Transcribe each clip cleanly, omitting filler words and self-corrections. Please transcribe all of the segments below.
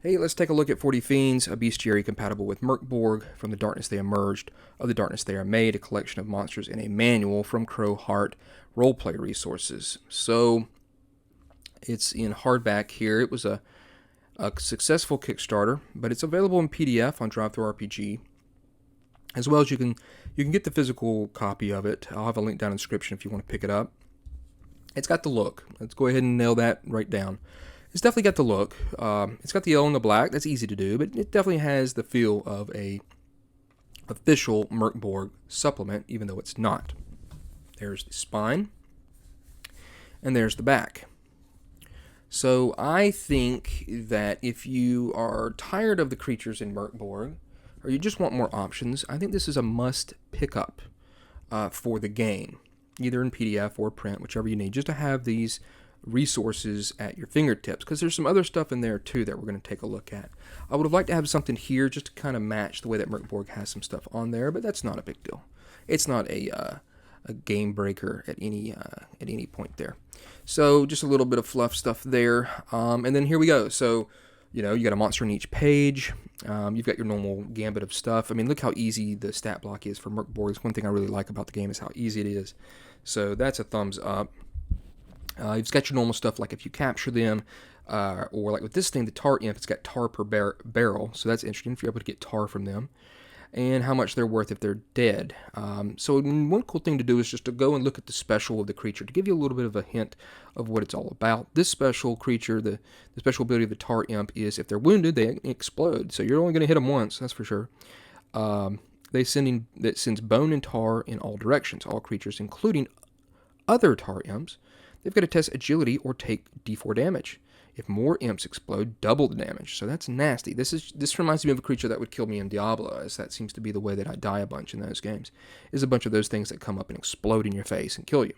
Hey, let's take a look at 40 Fiends, a bestiary compatible with Mörk Borg. From the darkness they emerged, of the darkness they are made, a collection of monsters in a manual from Crow Heart Roleplay Resources. So, it's in hardback here. It was a successful Kickstarter, but it's available in PDF on DriveThruRPG, as well as you can get the physical copy of it. I'll have a link down in the description if you want to pick it up. It's got the look. Let's go ahead and nail that right down. It's definitely got the look. It's got the yellow and the black. That's easy to do, but it definitely has the feel of a official Mörk Borg supplement, even though it's not. There's the spine, and there's the back. So I think that if you are tired of the creatures in Mörk Borg, or you just want more options, I think this is a must pick up for the game, either in PDF or print, whichever you need, just to have these resources at your fingertips, because there's some other stuff in there too that we're going to take a look at. I would have liked to have something here just to kind of match the way that Mörk Borg has some stuff on there, but that's not a big deal. It's not a game breaker at any point there. So just a little bit of fluff stuff there, and then here we go. So you got a monster on each page. You've got your normal gambit of stuff. I mean, look how easy the stat block is for Mörk Borg. One thing I really like about the game is how easy it is. So that's a thumbs up. You've got your normal stuff like if you capture them, or like with this thing, the tar imp, it's got tar per barrel, so that's interesting if you're able to get tar from them, and how much they're worth if they're dead. So one cool thing to do is just to go and look at the special of the creature to give you a little bit of a hint of what it's all about. This special creature, the special ability of the tar imp is if they're wounded, they explode, so you're only going to hit them once, that's for sure. That sends bone and tar in all directions. All creatures, including other tar imps, they've got to test agility or take d4 damage. If more imps explode, double the damage. So that's nasty. This reminds me of a creature that would kill me in Diablo, as that seems to be the way that I die a bunch in those games. Is a bunch of those things that come up and explode in your face and kill you.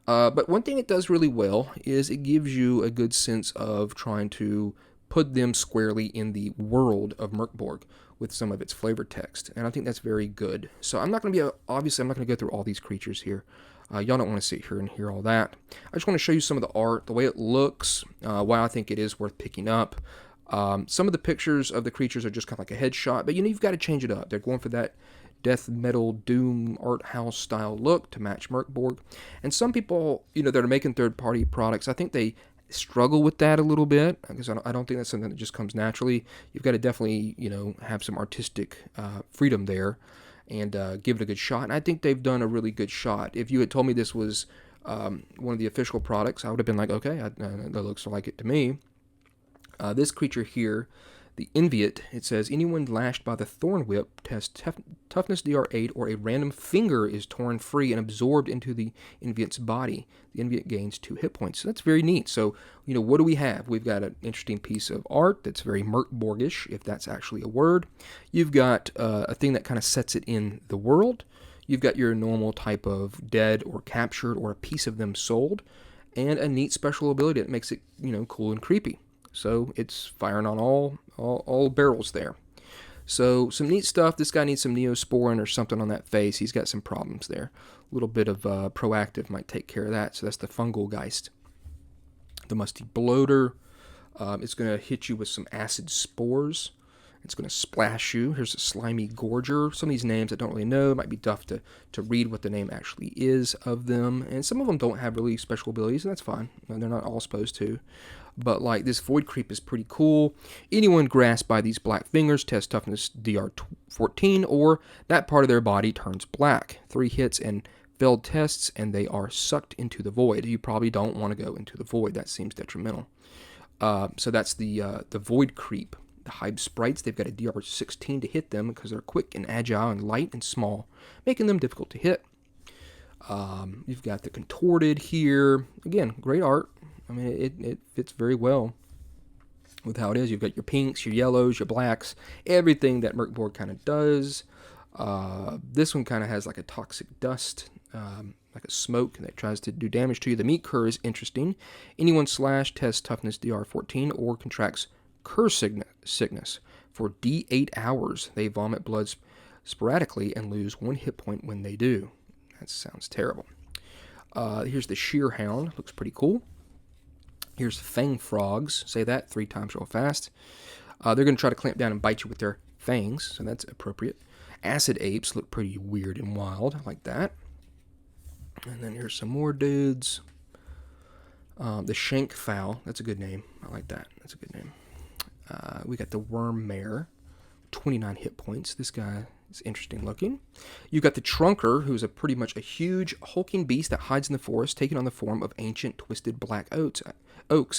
But one thing it does really well is it gives you a good sense of trying to put them squarely in the world of Mörk Borg with some of its flavor text, and I think that's very good. So I'm not going to go through all these creatures here. Y'all don't want to sit here and hear all that. I just want to show you some of the art, the way it looks, why I think it is worth picking up. Some of the pictures of the creatures are just kind of like a headshot, but you've got to change it up. They're going for that death metal doom art house style look to match Mörk Borg. And some people, that are making third-party products, I think they struggle with that a little bit, because I don't think that's something that just comes naturally. You've got to definitely, have some artistic freedom there and give it a good shot. And I think they've done a really good shot. If you had told me this was one of the official products, I would have been like, okay, that looks like it to me. This creature here, the Enviate, it says, anyone lashed by the Thorn Whip tests toughness DR8, or a random finger is torn free and absorbed into the Enviate's body. The Enviate gains 2 hit points. So that's very neat. So, what do we have? We've got an interesting piece of art that's very Mörk Borgish, if that's actually a word. You've got a thing that kind of sets it in the world. You've got your normal type of dead or captured or a piece of them sold, and a neat special ability that makes it, cool and creepy. So it's firing on all barrels there. So some neat stuff. This guy needs some Neosporin or something on that face. He's got some problems there. A little bit of proactive might take care of that. So that's the Fungal Geist. The Musty Bloater. It's going to hit you with some acid spores. It's going to splash you. Here's a Slimy Gorger. Some of these names I don't really know. It might be tough to read what the name actually is of them. And some of them don't have really special abilities, and that's fine. They're not all supposed to. But like this Void Creep is pretty cool. Anyone grasped by these black fingers tests toughness DR14, or that part of their body turns black. 3 hits and failed tests, and they are sucked into the void. You probably don't want to go into the void. That seems detrimental. So that's the Void Creep. The Hive Sprites, they've got a DR16 to hit them because they're quick and agile and light and small, making them difficult to hit. You've got the Contorted here. Again, great art. I mean, it fits very well with how it is. You've got your pinks, your yellows, your blacks, everything that Mörk Borg kind of does. This one kind of has like a toxic dust, like a smoke that tries to do damage to you. The Meat Cur is interesting. Anyone slashed tests toughness DR14 or contracts Cur sickness for D8 hours. They vomit blood sporadically and lose 1 hit point when they do. That sounds terrible. Here's the Sheer Hound. Looks pretty cool. Here's fang frogs. Say that 3 times real fast. They're going to try to clamp down and bite you with their fangs, so that's appropriate. Acid apes look pretty weird and wild. I like that. And then here's some more dudes. The shank fowl. That's a good name. I like that. That's a good name. We got the worm mare. 29 hit points. This guy is interesting looking. You got the trunker, who's pretty much a huge hulking beast that hides in the forest, taking on the form of ancient twisted black oaks.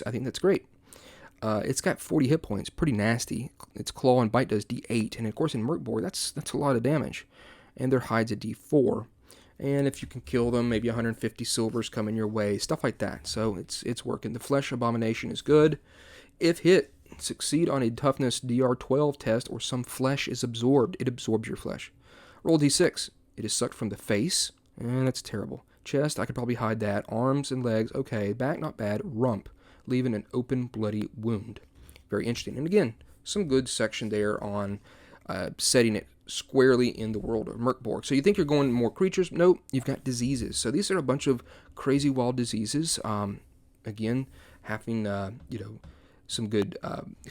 I think that's great. It's got 40 hit points, pretty nasty. Its claw and bite does D8, and of course in Mörk Borg, that's a lot of damage. And their hide's a D4. And if you can kill them, maybe 150 silvers coming your way, stuff like that. So it's working. The flesh abomination is good. If hit, succeed on a toughness DR12 test or some flesh is absorbed. It absorbs your flesh. Roll D6. It is sucked from the face, and that's terrible. Chest, I could probably hide that. Arms and legs, okay. Back, not bad. Rump, leaving an open, bloody wound. Very interesting. And again, some good section there on setting it squarely in the world of Mörk Borg. So you think you're going more creatures? Nope, you've got diseases. So these are a bunch of crazy wild diseases. Again, having some good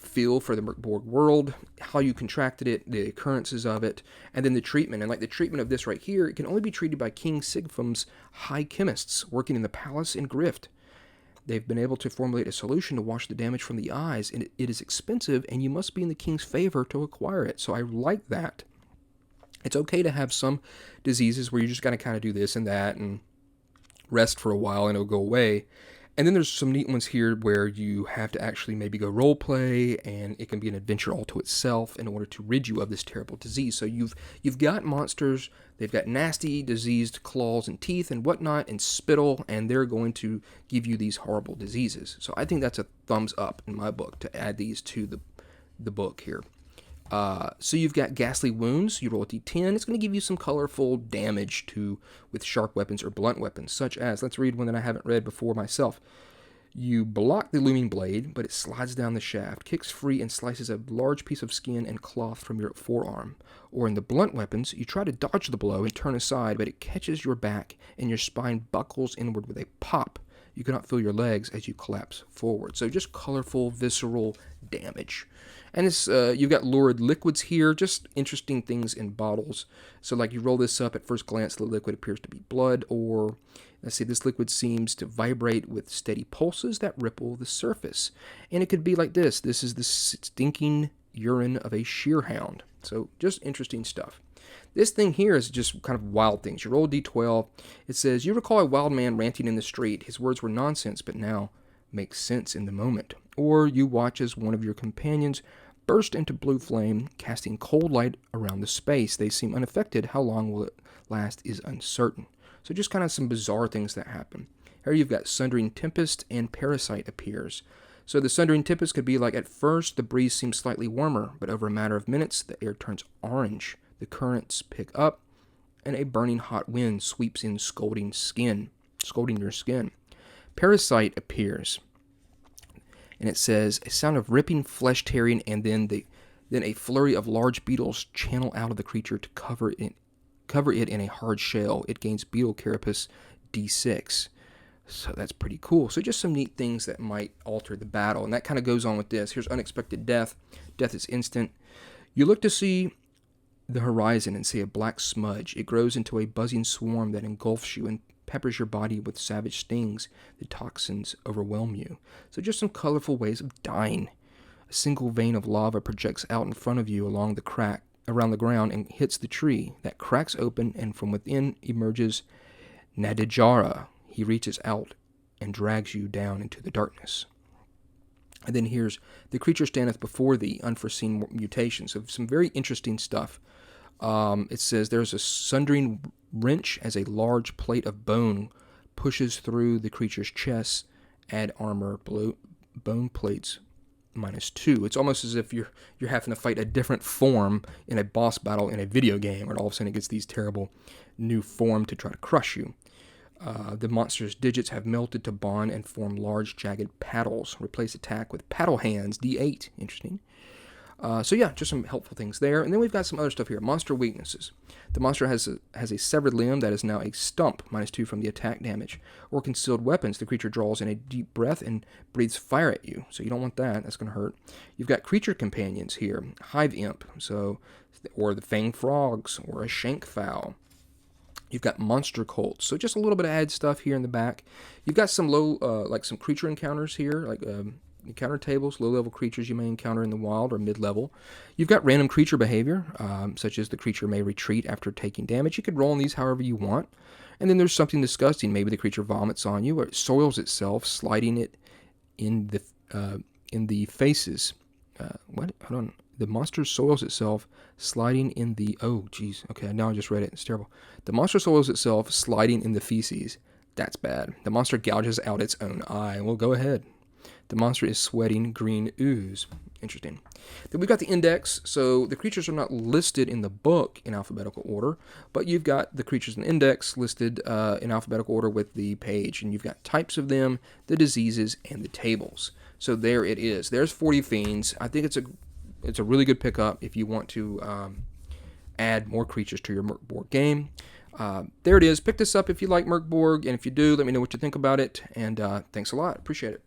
feel for the Mörk Borg world, how you contracted it, the occurrences of it, and then the treatment. And like the treatment of this right here, it can only be treated by King Sigfum's high chemists working in the palace in Grift. They've been able to formulate a solution to wash the damage from the eyes, and it is expensive, and you must be in the king's favor to acquire it. So I like that. It's okay to have some diseases where you just got to kind of do this and that and rest for a while and it'll go away. And then there's some neat ones here where you have to actually maybe go role play, and it can be an adventure all to itself in order to rid you of this terrible disease. So you've got monsters, they've got nasty, diseased claws and teeth and whatnot and spittle, and they're going to give you these horrible diseases. So I think that's a thumbs up in my book to add these to the book here. So you've got ghastly wounds. You roll a d10. It's going to give you some colorful damage with sharp weapons or blunt weapons, such as, let's read one that I haven't read before myself. You block the looming blade, but it slides down the shaft, kicks free, and slices a large piece of skin and cloth from your forearm. Or in the blunt weapons, you try to dodge the blow and turn aside, but it catches your back, and your spine buckles inward with a pop. You cannot feel your legs as you collapse forward. So just colorful, visceral damage. And you've got lurid liquids here, just interesting things in bottles. So like you roll this up, at first glance the liquid appears to be blood, or let's see, this liquid seems to vibrate with steady pulses that ripple the surface. And it could be like this. This is the stinking urine of a shearhound. So just interesting stuff. This thing here is just kind of wild things. You roll a d12. It says, you recall a wild man ranting in the street. His words were nonsense, but now make sense in the moment. Or you watch as one of your companions burst into blue flame, casting cold light around the space. They seem unaffected. How long will it last is uncertain. So just kind of some bizarre things that happen. Here you've got Sundering Tempest and Parasite appears. So the Sundering Tempest could be like, at first the breeze seems slightly warmer, but over a matter of minutes the air turns orange. The currents pick up, and a burning hot wind sweeps in, scalding your skin. Parasite appears, and it says, a sound of ripping flesh tearing, and then a flurry of large beetles channel out of the creature to cover it in a hard shell. It gains beetle carapace D6. So that's pretty cool. So just some neat things that might alter the battle, and that kind of goes on with this. Here's unexpected death. Death is instant. You look to see the horizon and see a black smudge. It grows into a buzzing swarm that engulfs you and peppers your body with savage stings. The toxins overwhelm you. So just some colorful ways of dying. A single vein of lava projects out in front of you along the crack around the ground and hits the tree. That cracks open, and from within emerges Nadijara. He reaches out and drags you down into the darkness. And then here's, the creature standeth before thee, unforeseen mutations. So some very interesting stuff. It says, there's a sundering wrench as a large plate of bone pushes through the creature's chest. Add armor, bone plates -2. It's almost as if you're having to fight a different form in a boss battle in a video game, and all of a sudden it gets these terrible new form to try to crush you. The monster's digits have melted to bond and form large jagged paddles. Replace attack with paddle hands, D8. Interesting. So yeah, just some helpful things there. And then we've got some other stuff here. Monster weaknesses. The monster has a severed limb that is now a stump, -2 from the attack damage. Or concealed weapons. The creature draws in a deep breath and breathes fire at you. So you don't want that. That's going to hurt. You've got creature companions here. Hive imp, or the fang frogs, or a shank fowl. You've got monster cults, so just a little bit of added stuff here in the back. You've got some some creature encounters here, encounter tables, low-level creatures you may encounter in the wild or mid-level. You've got random creature behavior, such as the creature may retreat after taking damage. You could roll on these however you want. And then there's something disgusting. Maybe the creature vomits on you, or it soils itself, sliding it in the faces. What? Hold on. The monster soils itself, sliding in the... Oh, geez. Okay, now I just read it. It's terrible. The monster soils itself, sliding in the feces. That's bad. The monster gouges out its own eye. Well, go ahead. The monster is sweating green ooze. Interesting. Then we've got the index. So the creatures are not listed in the book in alphabetical order, but you've got the creatures in the index listed in alphabetical order with the page, and you've got types of them, the diseases, and the tables. So there it is. There's 40 Fiends. I think it's a really good pickup if you want to add more creatures to your Mörk Borg game. There it is. Pick this up if you like Mörk Borg, and if you do, let me know what you think about it. And thanks a lot. Appreciate it.